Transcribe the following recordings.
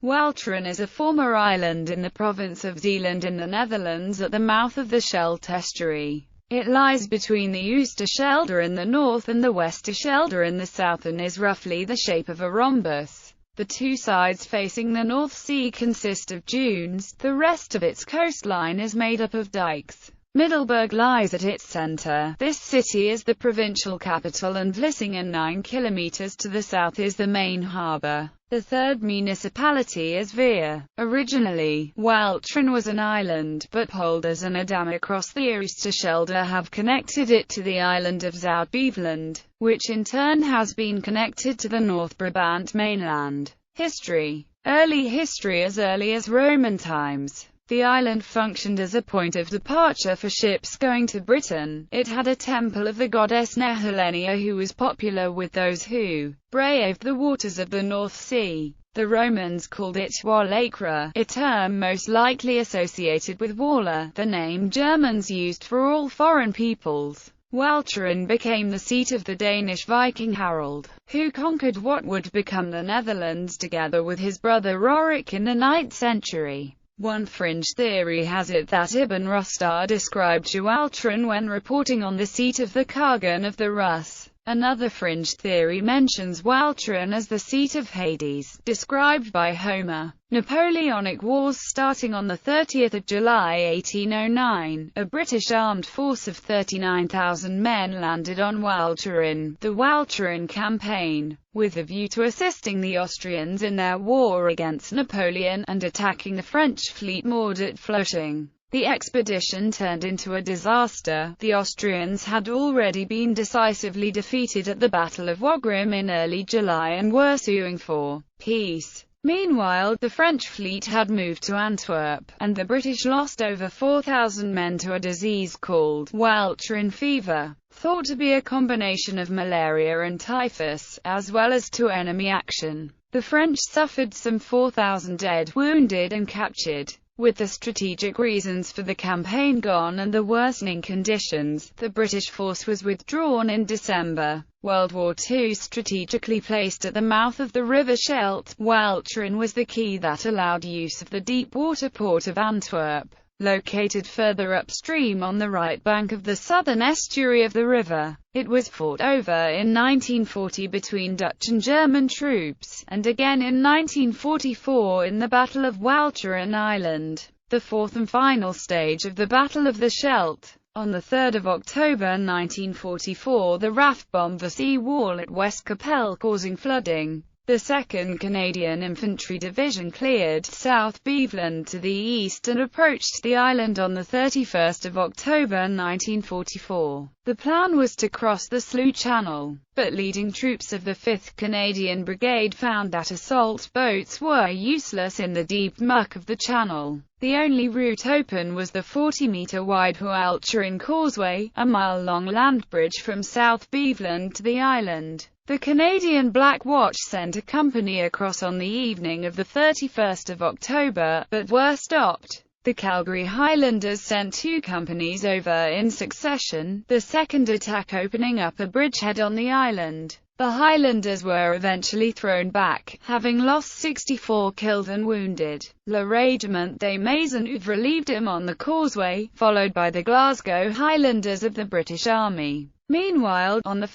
Walcheren is a former island in the province of Zeeland in the Netherlands at the mouth of the Scheldt estuary. It lies between the Oosterschelde in the north and the Westerschelde in the south and is roughly the shape of a rhombus. The two sides facing the North Sea consist of dunes, the rest of its coastline is made up of dikes. Middelburg lies at its center. This city is the provincial capital and Vlissingen 9 kilometers to the south is the main harbor. The third municipality is Veer. Originally, Walcheren was an island, but polders and a dam across the Oosterschelde have connected it to the island of Zuid-Beveland, which in turn has been connected to the North Brabant mainland. History. Early history. As early as Roman times, the island functioned as a point of departure for ships going to Britain. It had a temple of the goddess Nehelenia who was popular with those who braved the waters of the North Sea. The Romans called it Walcheren, a term most likely associated with Waller, the name Germans used for all foreign peoples. Walcheren became the seat of the Danish Viking Harald, who conquered what would become the Netherlands together with his brother Rorik in the 9th century. One fringe theory has it that Ibn Rostar described Walcheren when reporting on the seat of the Khagan of the Rus. Another fringe theory mentions Walcheren as the seat of Hades, described by Homer. Napoleonic Wars. Starting on 30 July 1809, a British armed force of 39,000 men landed on Walcheren, the Walcheren Campaign, with a view to assisting the Austrians in their war against Napoleon, and attacking the French fleet moored at Flushing. The expedition turned into a disaster. The Austrians had already been decisively defeated at the Battle of Wagram in early July and were suing for peace. Meanwhile, the French fleet had moved to Antwerp, and the British lost over 4,000 men to a disease called Walcheren fever, thought to be a combination of malaria and typhus, as well as to enemy action. The French suffered some 4,000 dead, wounded and captured. With the strategic reasons for the campaign gone and the worsening conditions, the British force was withdrawn in December. World War II. Strategically placed at the mouth of the River Scheldt, Walcheren was the key that allowed use of the deep-water port of Antwerp. Located further upstream on the right bank of the southern estuary of the river, it was fought over in 1940 between Dutch and German troops, and again in 1944 in the Battle of Walcheren Island, the fourth and final stage of the Battle of the Scheldt. On 3 October 1944, the RAF bombed the sea wall at Westkapelle, causing flooding. The 2nd Canadian Infantry Division cleared Zuid-Beveland to the east and approached the island on 31 October 1944. The plan was to cross the Slough Channel, but leading troops of the 5th Canadian Brigade found that assault boats were useless in the deep muck of the channel. The only route open was the 40-meter-wide Walcheren Causeway, a mile-long land bridge from Zuid-Beveland to the island. The Canadian Black Watch sent a company across on the evening of 31 October, but were stopped. The Calgary Highlanders sent 2 companies over in succession, the second attack opening up a bridgehead on the island. The Highlanders were eventually thrown back, having lost 64 killed and wounded. Le Régiment des Maisonneuve relieved them on the causeway, followed by the Glasgow Highlanders of the British Army. Meanwhile, on 1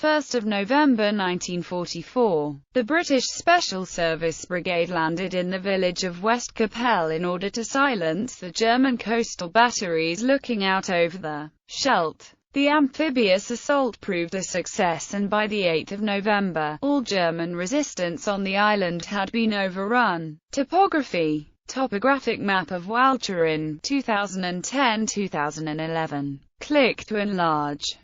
November 1944, the British Special Service Brigade landed in the village of Westkapelle in order to silence the German coastal batteries looking out over the Scheldt. The amphibious assault proved a success, and by 8 November, all German resistance on the island had been overrun. Topography. Topographic map of Walcheren, 2010-2011. Click to enlarge.